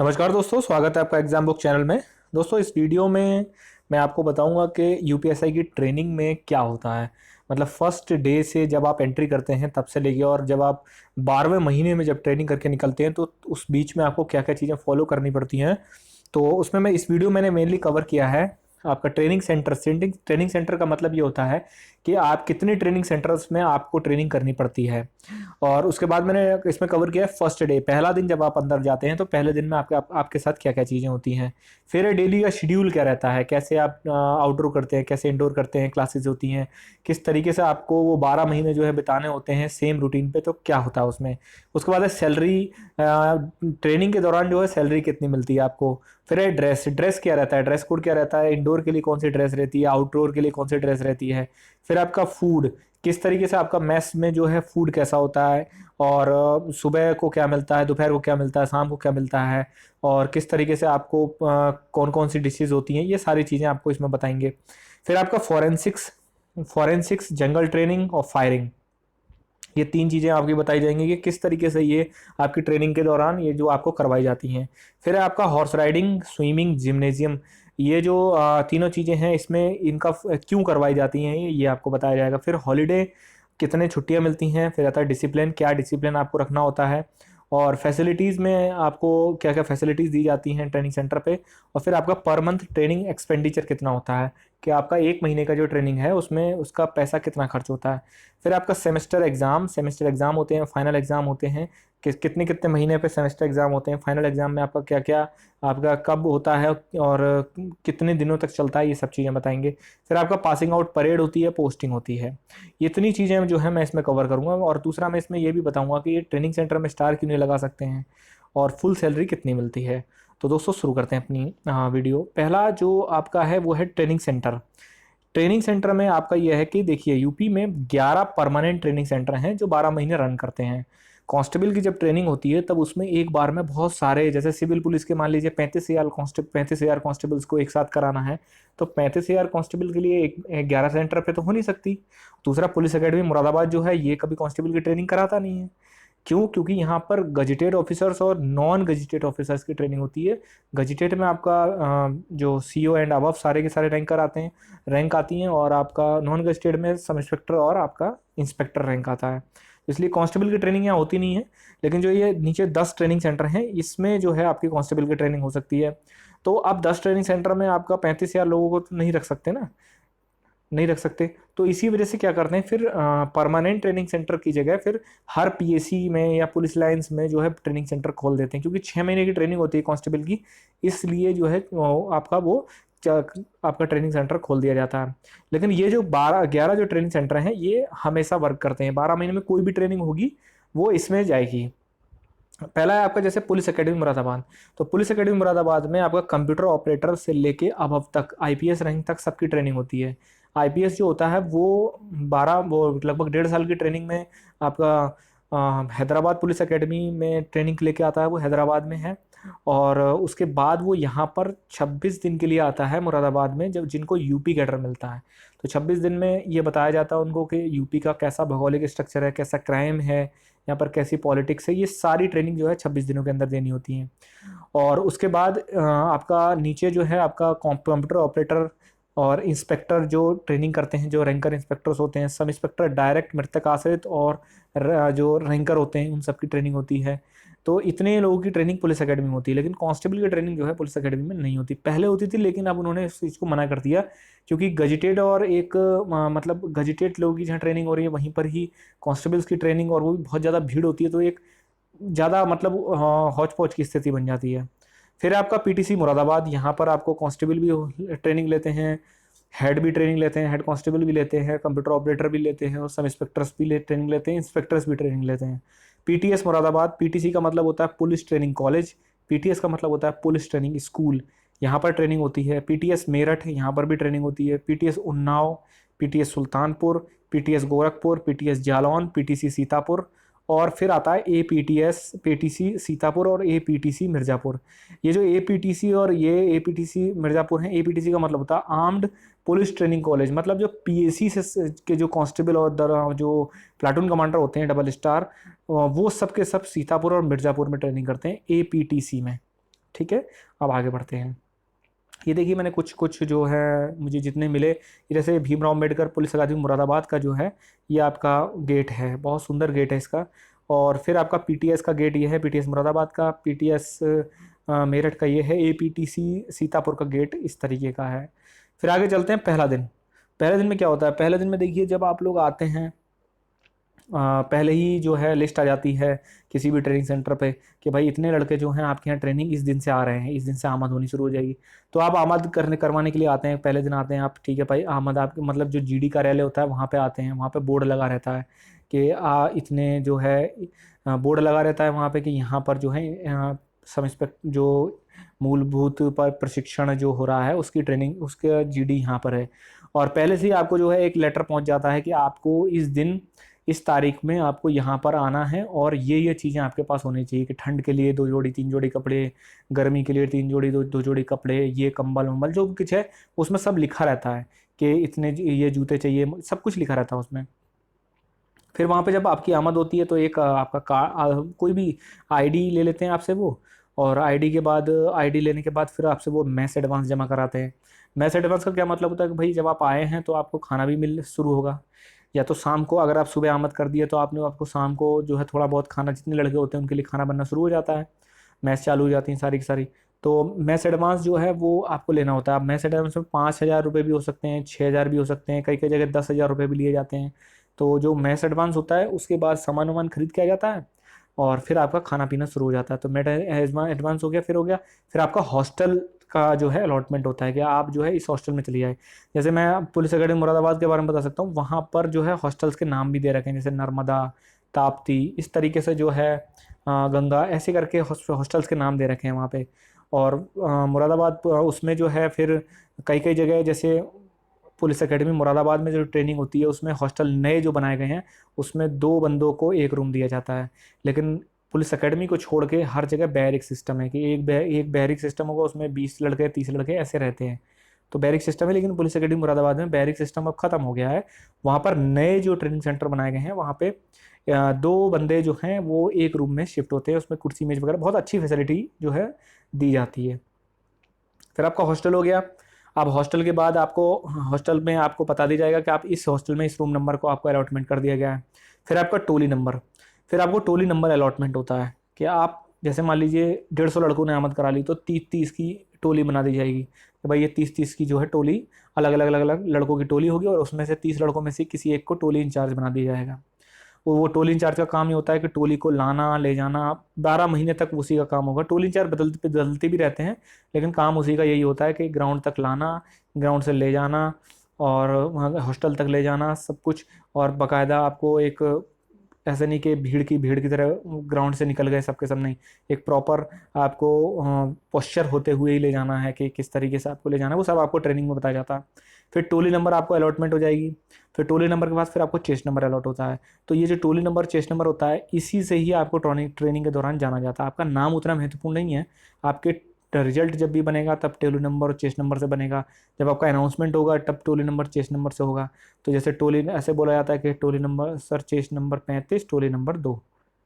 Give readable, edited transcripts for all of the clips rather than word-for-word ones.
नमस्कार दोस्तों, स्वागत है आपका एग्जाम बुक चैनल में। दोस्तों, इस वीडियो में मैं आपको बताऊंगा कि यूपीएसआई की ट्रेनिंग में क्या होता है। मतलब फर्स्ट डे से जब आप एंट्री करते हैं तब से लेके और जब आप 12वें महीने में जब ट्रेनिंग करके निकलते हैं तो उस बीच में आपको क्या क्या चीज़ें फॉलो करनी पड़ती हैं। तो उसमें मैं इस वीडियो मैंने मेनली कवर किया है आपका ट्रेनिंग सेंटर। ट्रेनिंग सेंटर का मतलब ये होता है कि आप कितने ट्रेनिंग सेंटर्स में आपको ट्रेनिंग करनी पड़ती है। और उसके बाद मैंने इसमें कवर किया है फर्स्ट डे, पहला दिन जब आप अंदर जाते हैं तो पहले दिन में आपके साथ क्या क्या चीज़ें होती हैं। फिर डेली का शेड्यूल क्या रहता है, कैसे आप आउटडोर करते हैं, कैसे इंडोर करते हैं, क्लासेस होती हैं, किस तरीके से आपको वो 12 महीने जो है बिताने होते हैं सेम रूटीन पे, तो क्या होता है उसमें। उसके बाद है सैलरी। ट्रेनिंग के दौरान जो है सैलरी कितनी मिलती है आपको। फिर है ड्रेस। ड्रेस क्या रहता है, ड्रेस कोड क्या रहता है, इंडोर के लिए कौन सी ड्रेस रहती है, आउटडोर के लिए कौन सी ड्रेस रहती है। फिर आपका फूड, किस तरीके से आपका मेस में जो है फूड कैसा होता है, और सुबह को क्या मिलता है, दोपहर को क्या मिलता है, शाम को क्या मिलता है, और किस तरीके से आपको कौन कौन सी डिशेज होती हैं, ये सारी चीज़ें आपको इसमें बताएंगे। फिर आपका फॉरेंसिक्स। फॉरेंसिक्स, जंगल ट्रेनिंग और फायरिंग, ये तीन चीज़ें आपकी बताई जाएंगी कि किस तरीके से ये आपकी ट्रेनिंग के दौरान ये जो आपको करवाई जाती हैं। फिर है आपका हॉर्स राइडिंग, स्विमिंग, जिम्नेजियम। ये जो तीनों चीज़ें हैं इसमें इनका क्यों करवाई जाती हैं ये आपको बताया जाएगा। फिर हॉलीडे, कितने छुट्टियां मिलती हैं। फिर आता है डिसिप्लिन, क्या डिसिप्लिन आपको रखना होता है। और फैसिलिटीज़ में आपको क्या क्या फैसिलिटीज़ दी जाती हैं ट्रेनिंग सेंटर पे। और फिर आपका पर मंथ ट्रेनिंग एक्सपेंडिचर कितना होता है, कि आपका 1 महीने का जो ट्रेनिंग है उसमें उसका पैसा कितना खर्च होता है। फिर आपका सेमेस्टर एग्ज़ाम। सेमेस्टर एग्ज़ाम होते हैं, फाइनल एग्ज़ाम होते हैं, कि कितने कितने महीने पे सेमेस्टर एग्ज़ाम होते हैं। फाइनल एग्ज़ाम में आपका क्या क्या, आपका कब होता है और कितने दिनों तक चलता है, ये सब चीज़ें बताएंगे। फिर आपका पासिंग आउट परेड होती है, पोस्टिंग होती है। ये इतनी चीज़ें जो है मैं इसमें कवर करूँगा। और दूसरा मैं इसमें ये भी बताऊँगा कि ये ट्रेनिंग सेंटर में स्टार क्यों नहीं लगा सकते हैं, और फुल सैलरी कितनी मिलती है। तो दोस्तों शुरू करते हैं अपनी वीडियो। पहला जो आपका है वो है ट्रेनिंग सेंटर। ट्रेनिंग सेंटर में आपका यह है कि देखिए, यूपी में 11 परमानेंट ट्रेनिंग सेंटर हैं जो 12 महीने रन करते हैं। कांस्टेबल की जब ट्रेनिंग होती है तब उसमें एक बार में बहुत सारे, जैसे सिविल पुलिस के मान लीजिए 35,000 कांस्टेबल को एक साथ कराना है, तो 35,000 कांस्टेबल के लिए एक 11 सेंटर पे तो हो नहीं सकती। दूसरा, पुलिस अकेडमी मुरादाबाद जो है ये कभी कांस्टेबल की ट्रेनिंग कराता नहीं है। क्यों? क्योंकि यहाँ पर गजिटेड ऑफिसर्स और नॉन गजिटेड ऑफिसर्स की ट्रेनिंग होती है। गजिटेड में आपका जो सीओ एंड अबव सारे के सारे रैंकर आते हैं, रैंक आती हैं, और आपका नॉन गजिटेड में सब इंस्पेक्टर और आपका इंस्पेक्टर रैंक आता है। इसलिए कांस्टेबल की ट्रेनिंग यहाँ होती नहीं है। लेकिन जो ये नीचे 10 ट्रेनिंग सेंटर हैं इसमें जो है आपकी कांस्टेबल की ट्रेनिंग हो सकती है। तो अब 10 ट्रेनिंग सेंटर में आपका 35,000 लोगों को तो नहीं रख सकते ना, नहीं रख सकते। तो इसी वजह से क्या करते हैं, फिर परमानेंट ट्रेनिंग सेंटर की जगह फिर हर पीएसी में या पुलिस लाइंस में जो है ट्रेनिंग सेंटर खोल देते हैं, क्योंकि 6 महीने की ट्रेनिंग होती है कांस्टेबल की। इसलिए जो है आपका वो आपका ट्रेनिंग सेंटर खोल दिया जाता है। लेकिन ये जो 12-11 जो ट्रेनिंग सेंटर हैं ये हमेशा वर्क करते हैं। 12 महीने में कोई भी ट्रेनिंग होगी वो इसमें जाएगी। पहला है आपका जैसे पुलिस एकेडमी मुरादाबाद। तो पुलिस एकेडमी मुरादाबाद में आपका कंप्यूटर ऑपरेटर से लेके अब तक आईपीएस रैंक तक सबकी ट्रेनिंग होती है। आईपीएस जो होता है वो 12 वो लगभग 1.5 साल की ट्रेनिंग में आपका हैदराबाद पुलिस एकेडमी में ट्रेनिंग लेके आता है, वो हैदराबाद में है। और उसके बाद वो यहाँ पर 26 दिन के लिए आता है मुरादाबाद में, जब जिनको यूपी कैडर मिलता है। तो 26 दिन में ये बताया जाता है उनको कि यूपी का कैसा भौगोलिक स्ट्रक्चर है, कैसा क्राइम है, यहाँ पर कैसी पॉलिटिक्स है, ये सारी ट्रेनिंग जो है 26 दिनों के अंदर देनी होती है। और उसके बाद आपका नीचे जो है आपका कंप्यूटर ऑपरेटर और इंस्पेक्टर जो ट्रेनिंग करते हैं, जो रैंकर इंस्पेक्टर्स होते हैं, सब इंस्पेक्टर डायरेक्ट मृतक आश्रित और जो रैंकर होते हैं उन सब की ट्रेनिंग होती है। तो इतने लोगों की ट्रेनिंग पुलिस एकेडमी में होती है। लेकिन कांस्टेबल की ट्रेनिंग जो है पुलिस एकेडमी में नहीं होती। पहले होती थी लेकिन अब उन्होंने इस चीज़ को मना कर दिया, क्योंकि गजिटेड और एक मतलब गजिटेड लोगों की जहाँ ट्रेनिंग हो रही है वहीं पर ही कांस्टेबल्स की ट्रेनिंग, और वो भी बहुत ज़्यादा भीड़ होती है, तो एक ज़्यादा मतलब हौच पौच की स्थिति बन जाती है। फिर आपका पीटीसी मुरादाबाद, यहाँ पर आपको कांस्टेबल भी ट्रेनिंग लेते हैं, हेड भी ट्रेनिंग लेते हैं, हेड कांस्टेबल भी लेते हैं, कंप्यूटर ऑपरेटर भी लेते हैं, और सब इंस्पेक्टर्स भी ट्रेनिंग लेते हैं, इंस्पेक्टर्स भी ट्रेनिंग लेते हैं। पीटीएस मुरादाबाद, पीटीसी का मतलब होता है पुलिस ट्रेनिंग कॉलेज, पीटीएस का मतलब होता है पुलिस ट्रेनिंग स्कूल, यहाँ पर ट्रेनिंग होती है। पीटीएस मेरठ, यहाँ पर भी ट्रेनिंग होती है। PTS Unnao, PTS Sultanpur, PTS Gorakhpur, PTS Jalaun, PTC Sitapur. और फिर आता है एपीटीएस, पीटीसी सीतापुर और एपीटीसी मिर्ज़ापुर। ये जो एपीटीसी और ये एपीटीसी मिर्ज़ापुर हैं, एपीटीसी का मतलब होता है आर्म्ड पुलिस ट्रेनिंग कॉलेज। मतलब जो पीएसी से के जो कांस्टेबल और जो प्लाटून कमांडर होते हैं डबल स्टार, वो सब के सब सीतापुर और मिर्ज़ापुर में ट्रेनिंग करते हैं एपीटीसी में। ठीक है, अब आगे बढ़ते हैं। ये देखिए मैंने कुछ कुछ जो है मुझे जितने मिले, ये जैसे भीमराव अम्बेडकर पुलिस अकादमी मुरादाबाद का जो है ये आपका गेट है, बहुत सुंदर गेट है इसका। और फिर आपका पीटीएस का गेट ये है, पीटीएस मुरादाबाद का, पीटीएस मेरठ का ये है, एपीटीसी सीतापुर का गेट इस तरीके का है। फिर आगे चलते हैं। पहला दिन, पहले दिन में क्या होता है? पहले दिन में देखिए जब आप लोग आते हैं पहले ही जो है लिस्ट आ जाती है किसी भी ट्रेनिंग सेंटर पे कि भाई इतने लड़के जो हैं आपके यहाँ ट्रेनिंग इस दिन से आ रहे हैं, इस दिन से आमद होनी शुरू हो जाएगी। तो आप आमद करवाने के लिए आते हैं, पहले दिन आते हैं आप, ठीक है भाई आमद आपके मतलब जो जीडी कार्यालय होता है वहाँ पे आते हैं, वहाँ पे बोर्ड लगा रहता है कि इतने जो है बोर्ड लगा रहता है वहाँ पे कि यहाँ पर जो है समस्पेक्ट जो मूलभूत पर प्रशिक्षण जो हो रहा है उसकी ट्रेनिंग उसका जीडी यहाँ पर है। और पहले से ही आपको जो है एक लेटर पहुँच जाता है कि आपको इस दिन इस तारीख में आपको यहाँ पर आना है और ये चीज़ें आपके पास होनी चाहिए कि ठंड के लिए 2 जोड़ी 3 जोड़ी कपड़े, गर्मी के लिए 3 जोड़ी 2 जोड़ी कपड़े, ये कंबल वंबल जो कुछ है उसमें सब लिखा रहता है कि इतने ये जूते चाहिए, सब कुछ लिखा रहता है उसमें। फिर वहाँ पे जब आपकी आमद होती है तो एक आपका कोई भी आईडी ले लेते हैं आपसे वो, और आईडी के बाद आईडी लेने के बाद फिर आपसे वो मैस एडवांस जमा कराते हैं। मैस एडवांस का क्या मतलब होता है कि भाई जब आप आए हैं तो आपको खाना भी मिल शुरू होगा, या तो शाम को अगर आप सुबह आमद कर दिए तो आपको शाम को जो है थोड़ा बहुत खाना, जितने लड़के होते हैं उनके लिए खाना बनना शुरू हो जाता है, मैस चालू हो जाती हैं सारी की सारी। तो मैस एडवांस जो है वो आपको लेना होता है। अब मैस एडवांस में 5,000 रुपये भी हो सकते हैं, 6,000 भी हो सकते हैं, कई कई जगह 10,000 रुपये भी लिए जाते हैं। तो जो मैस एडवांस होता है उसके बाद सामान वामान खरीद के आ जाता है और फिर आपका खाना पीना शुरू हो जाता है। तो मेड एडवांस हो गया, फिर हो गया फिर आपका हॉस्टल का जो है अलॉटमेंट होता है कि आप जो है इस हॉस्टल में चली जाए। जैसे मैं पुलिस अकेडमी मुरादाबाद के बारे में बता सकता हूँ, वहाँ पर जो है हॉस्टल्स के नाम भी दे रखे हैं, जैसे नर्मदा, ताप्ती, इस तरीके से जो है गंगा, ऐसे करके हॉस्टल्स के नाम दे रखे हैं वहाँ पे। और मुरादाबाद उसमें जो है फिर कई कई जगह जैसे पुलिस एकेडमी मुरादाबाद में जो ट्रेनिंग होती है उसमें हॉस्टल नए जो बनाए गए हैं उसमें 2 बंदों को एक रूम दिया जाता है। लेकिन पुलिस एकेडमी को छोड़ के हर जगह बैरिक सिस्टम है कि एक बैरिक सिस्टम होगा, उसमें 20 लड़के 30 लड़के ऐसे रहते हैं। तो बैरिक सिस्टम है, लेकिन पुलिस एकेडमी मुरादाबाद में बैरिक सिस्टम अब खत्म हो गया है। वहाँ पर नए जो ट्रेनिंग सेंटर बनाए गए हैं वहाँ पे 2 बंदे जो हैं वो एक रूम में शिफ्ट होते हैं, उसमें कुर्सी मेज वगैरह बहुत अच्छी फैसिलिटी जो है दी जाती है। फिर आपका हॉस्टल हो गया। अब हॉस्टल के बाद आपको हॉस्टल में आपको बता दिया जाएगा कि आप इस हॉस्टल में इस रूम नंबर को आपको अलॉटमेंट कर दिया गया है। फिर आपका टोली नंबर, फिर आपको टोली नंबर अलॉटमेंट होता है कि आप जैसे मान लीजिए 150 लड़कों ने आमद करा ली तो 30-30 की टोली बना दी जाएगी कि भाई ये 30-30 की जो है टोली अलग अलग लड़कों की टोली होगी और उसमें से 30 लड़कों में से किसी एक को टोली इंचार्ज बना दिया जाएगा। वो टोली इंचार्ज का काम ये होता है कि टोली को लाना ले जाना 12 महीने तक उसी का काम होगा। टोली इंचार्ज बदलते भी रहते हैं, लेकिन काम उसी का यही होता है कि ग्राउंड तक लाना, ग्राउंड से ले जाना और वहाँ हॉस्टल तक ले जाना सब कुछ। और बाकायदा आपको एक ऐसा नहीं कि भीड़ की तरह ग्राउंड से निकल गए सबके सब, नहीं, एक प्रॉपर आपको पोस्चर होते हुए ही ले जाना है कि किस तरीके से आपको ले जाना है, वो सब आपको ट्रेनिंग में बताया जाता है। फिर टोली नंबर आपको अलॉटमेंट हो जाएगी। फिर टोली नंबर के बाद फिर आपको चेस्ट नंबर अलॉट होता है। तो ये जो टोली नंबर चेस्ट नंबर होता है इसी से ही आपको ट्रेनिंग के दौरान जाना जाता है। आपका नाम उतना महत्वपूर्ण नहीं है, आपके रिजल्ट जब भी बनेगा तब टोली नंबर और चेस्ट नंबर से बनेगा, जब आपका अनाउंसमेंट होगा तब टोली नंबर चेस्ट नंबर से होगा। तो जैसे टोली ऐसे बोला जाता है कि टोली नंबर सर चेस्ट नंबर 35 टोली नंबर 2,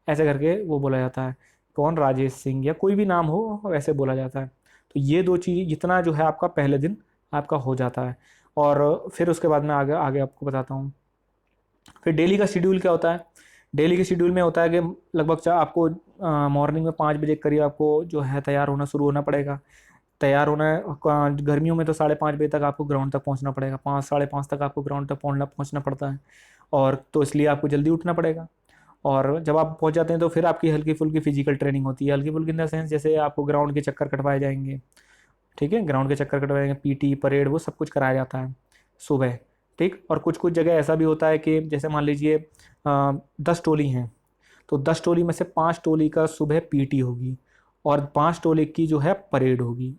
ऐसे करके वो बोला जाता है। कौन, राजेश सिंह या कोई भी नाम हो वैसे बोला जाता है। तो ये 2 चीज़ जितना जो है आपका पहले दिन आपका हो जाता है। और फिर उसके बाद मैं आगे आगे आपको बताता हूँ। फिर डेली का शेड्यूल क्या होता है? डेली के शेड्यूल में होता है कि लगभग आपको मॉर्निंग में 5 बजे करीब आपको जो है तैयार होना शुरू होना पड़ेगा। तैयार होना है गर्मियों में तो 5:30 बजे तक आपको ग्राउंड तक पहुंचना पड़ेगा, 5 5:30 तक आपको ग्राउंड तक पहुंचना पड़ता है। और तो इसलिए आपको जल्दी उठना पड़ेगा। और जब आप पहुंच जाते हैं तो फिर आपकी हल्की फुल्की फिजिकल ट्रेनिंग होती है। हल्की फुल्की इन द सेंस जैसे आपको ग्राउंड के चक्कर कटवाए जाएंगे, ठीक है, ग्राउंड के चक्कर कटवाए जाएंगे, पीटी परेड वो सब कुछ कराया जाता है सुबह, ठीक। और कुछ कुछ जगह ऐसा भी होता है कि जैसे मान लीजिए 10 टोली हैं तो 10 टोली में से 5 टोली का सुबह पीटी होगी और 5 टोली की जो है परेड होगी।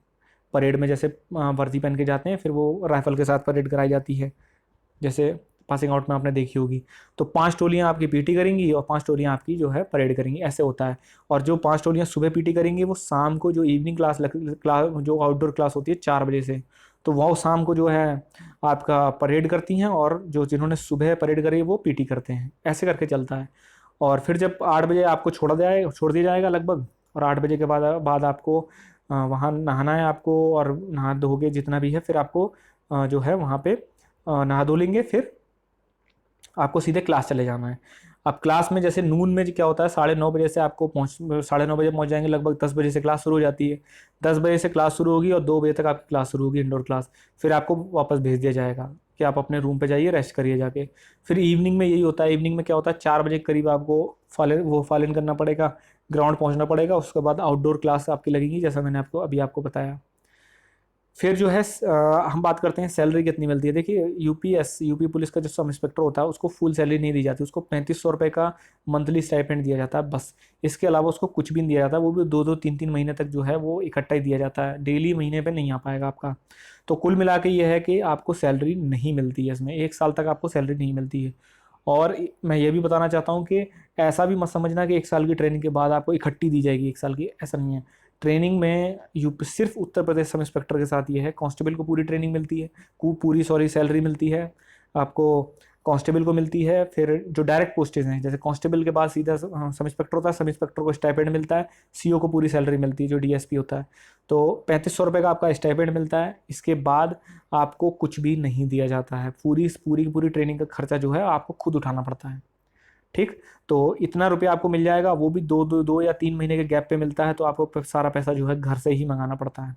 परेड में जैसे वर्दी पहन के जाते हैं, फिर वो राइफल के साथ परेड कराई जाती है, जैसे पासिंग आउट में आपने देखी होगी। तो 5 टोलियाँ आपकी पीटी करेंगी और 5 टोलियाँ आपकी जो है परेड करेंगी, ऐसे होता है। और जो 5 टोलियाँ सुबह पीटी करेंगी वो शाम को जो इवनिंग क्लास जो आउटडोर क्लास होती है 4 बजे से, तो वो शाम को जो है आपका परेड करती हैं और जो जिन्होंने सुबह परेड करी वो पीटी करते हैं, ऐसे करके चलता है। और फिर जब 8 बजे आपको छोड़ दिया जाएगा लगभग, और 8 बजे के बाद आपको वहाँ नहाना है आपको, और नहा धोगे जितना भी है, फिर आपको जो है वहाँ पे नहा धो लेंगे, फिर आपको सीधे क्लास चले जाना है। अब क्लास में जैसे नून में क्या होता है, 9:30 बजे से आपको 9:30 बजे पहुंच जाएंगे, लगभग 10 बजे से क्लास शुरू हो जाती है। 10 बजे से क्लास शुरू होगी और 2 बजे तक आपकी क्लास शुरू होगी, इंडोर क्लास। फिर आपको वापस भेज दिया जाएगा कि आप अपने रूम पे जाइए, रेस्ट करिए जाके। फिर इवनिंग में यही होता है, इवनिंग में क्या होता है, 4 बजे के करीब आपको फॉल इन करना पड़ेगा, ग्राउंड पहुंचना पड़ेगा। उसके बाद आउटडोर क्लास आपकी लगेगी, जैसा मैंने आपको बताया। फिर जो है हम बात करते हैं सैलरी कितनी मिलती है। देखिए यूपी पुलिस का जो सब इंस्पेक्टर होता है उसको फुल सैलरी नहीं दी जाती, उसको 3500 रुपये का मंथली स्टाइपेंड दिया जाता है बस। इसके अलावा उसको कुछ भी नहीं दिया जाता, वो भी 2-2 3-3 महीने तक जो है वो इकट्ठा ही दिया जाता है, डेली महीने पे नहीं आ पाएगा आपका। तो कुल मिला के ये है कि आपको सैलरी नहीं मिलती है इसमें, 1 साल तक आपको सैलरी नहीं मिलती है। और मैं ये भी बताना चाहता हूँ कि ऐसा भी मत समझना कि 1 साल की ट्रेनिंग के बाद आपको इकट्ठी दी जाएगी 1 साल की, ऐसा नहीं है। ट्रेनिंग में यूपी सिर्फ उत्तर प्रदेश सब इंस्पेक्टर के साथ ये है, कांस्टेबल को पूरी ट्रेनिंग मिलती है, पूरी सैलरी मिलती है आपको, कांस्टेबल को मिलती है। फिर जो डायरेक्ट पोस्टेज हैं, जैसे कांस्टेबल के बाद सीधा सब इंस्पेक्टर होता है, सब इंस्पेक्टर को स्टाइपेंड मिलता है, सीओ को पूरी सैलरी मिलती है जो डीएसपी होता है। तो 3500 रुपये का आपका स्टाइपेंड मिलता है, इसके बाद आपको कुछ भी नहीं दिया जाता है, पूरी पूरी पूरी ट्रेनिंग का खर्चा जो है आपको खुद उठाना पड़ता है। ठीक, तो इतना रुपया आपको मिल जाएगा, वो भी 2 या 3 महीने के गैप पे मिलता है, तो आपको सारा पैसा जो है घर से ही मंगाना पड़ता है।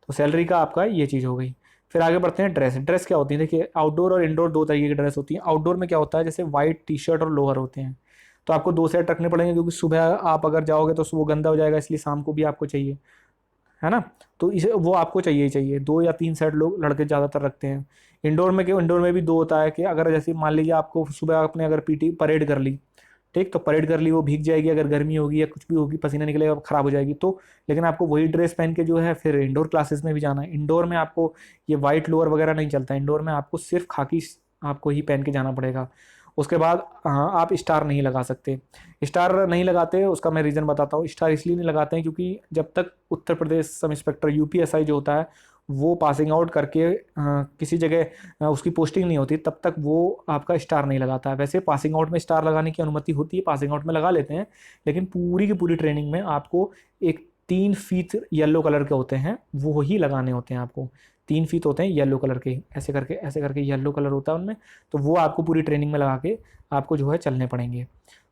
तो सैलरी का आपका ये चीज़ हो गई। फिर आगे बढ़ते हैं ड्रेस क्या होती है। देखिए आउटडोर और इंडोर दो तरीके की ड्रेस होती है। आउटडोर में क्या होता है, जैसे वाइट टी शर्ट और लोअर होते हैं, तो आपको 2 सेट रखने पड़ेंगे, क्योंकि सुबह आप अगर जाओगे तो वो गंदा हो जाएगा, इसलिए शाम को भी आपको चाहिए, है ना। तो इसे वो आपको चाहिए ही चाहिए, 2 या 3 सेट लोग लड़के ज़्यादातर रखते हैं। इंडोर में क्यों, इंडोर में भी दो होता है कि अगर जैसे मान लीजिए आपको सुबह आपने अगर पीटी परेड कर ली, ठीक, तो परेड कर ली, वो भीग जाएगी, अगर गर्मी होगी या कुछ भी होगी, पसीना निकलेगा, खराब हो जाएगी तो। लेकिन आपको वही ड्रेस पहन के जो है फिर इंडोर क्लासेस में भी जाना है। इंडोर में आपको ये वाइट लोअर वगैरह नहीं चलता, इंडोर में आपको सिर्फ खाकी आपको ही पहन के जाना पड़ेगा। उसके बाद हाँ, आप स्टार नहीं लगा सकते। स्टार नहीं लगाते, उसका मैं रीज़न बताता हूँ। स्टार इसलिए नहीं लगाते हैं क्योंकि जब तक Uttar Pradesh sub inspector UPSI जो होता है वो पासिंग आउट करके किसी जगह उसकी पोस्टिंग नहीं होती, तब तक वो आपका स्टार नहीं लगाता है। वैसे पासिंग आउट में स्टार लगाने की अनुमति होती है, पासिंग आउट में लगा लेते हैं, लेकिन पूरी की पूरी ट्रेनिंग में आपको एक 3 फीट येलो कलर के होते हैं, वो ही लगाने होते हैं आपको। 3 फीट होते हैं येलो कलर के, ऐसे करके येलो कलर होता है उनमें, तो वो आपको पूरी ट्रेनिंग में लगा के आपको जो है चलने पड़ेंगे।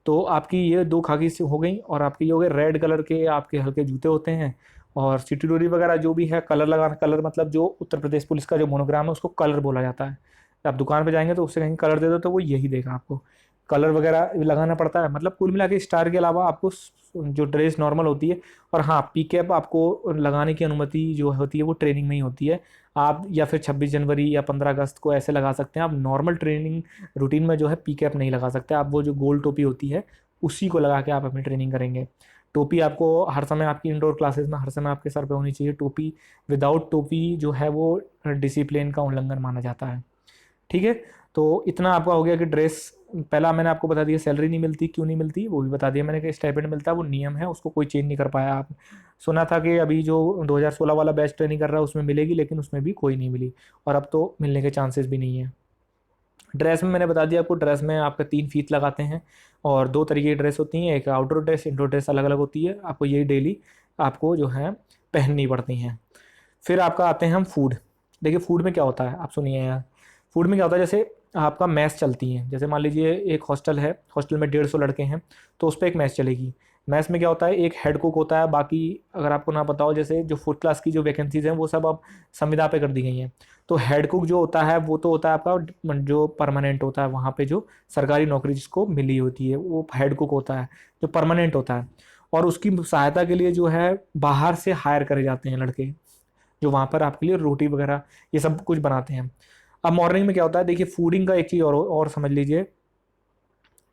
तो आपकी ये 2 खाकी से हो गई, और आपके ये हो गए रेड कलर के आपके हल्के जूते होते हैं, और सिटी डोरी वगैरह जो भी है, कलर लगाना, कलर मतलब जो उत्तर प्रदेश पुलिस का जो मोनोग्राम है उसको कलर बोला जाता है। आप दुकान पे जाएंगे तो उससे कहीं कलर दे दो तो वो यही देगा आपको, कलर वगैरह लगाना पड़ता है। मतलब कुल मिला के स्टार के अलावा आपको जो ड्रेस नॉर्मल होती है, और हाँ पी कैप आपको लगाने की अनुमति जो होती है वो ट्रेनिंग में ही होती है। आप या फिर 26 जनवरी या 15 अगस्त को ऐसे लगा सकते हैं, आप नॉर्मल ट्रेनिंग रूटीन में जो है पी कैप नहीं लगा सकते। आप वो जो गोल टोपी होती है उसी को लगा के आप अपनी ट्रेनिंग करेंगे। टोपी आपको हर समय आपकी इंडोर क्लासेस में हर समय आपके सर पे होनी चाहिए टोपी। विदाउट टोपी जो है वो डिसिप्लिन का उल्लंघन माना जाता है। ठीक है, तो इतना आपका हो गया कि ड्रेस। पहला मैंने आपको बता दिया सैलरी नहीं मिलती, क्यों नहीं मिलती वो भी बता दिया मैंने, कि स्टाइपेंड मिलता है, वो नियम है, उसको कोई चेंज नहीं कर पाया। आप सुना था कि अभी जो 2016 वाला बैच ट्रेनिंग कर रहा है उसमें मिलेगी, लेकिन उसमें भी कोई नहीं मिली, और अब तो मिलने के चांसेस भी नहीं है। ड्रेस में मैंने बता दिया आपको, ड्रेस में आपका 3 फीत लगाते हैं, और 2 तरीके की ड्रेस होती हैं, एक आउटडोर ड्रेस, इंडोर ड्रेस अलग अलग होती है, आपको यही डेली आपको जो है पहननी पड़ती हैं। फिर आपका आते हैं हम फूड। देखिए फूड में क्या होता है, आप सुनिए यार। फूड में क्या होता है, जैसे आपका मैस चलती है, जैसे मान लीजिए एक हॉस्टल है, हॉस्टल में 150 लड़के हैं, तो उस पर एक मैस चलेगी। मैस में क्या होता है, एक हेड कुक होता है, बाकी अगर आपको ना पता हो, जैसे जो फूड क्लास की जो वैकेंसीज हैं वो सब अब संविदा पे कर दी गई हैं। तो हेड कुक जो होता है वो तो होता है आपका जो परमानेंट होता है, वहाँ पे जो सरकारी नौकरी जिसको मिली होती है वो हेड कुक होता है, जो परमानेंट होता है। और उसकी सहायता के लिए जो है बाहर से हायर करे जाते हैं लड़के, जो वहाँ पर आपके लिए रोटी वगैरह ये सब कुछ बनाते हैं। अब मॉर्निंग में क्या होता है, देखिए फूडिंग का एक चीज़ और समझ लीजिए,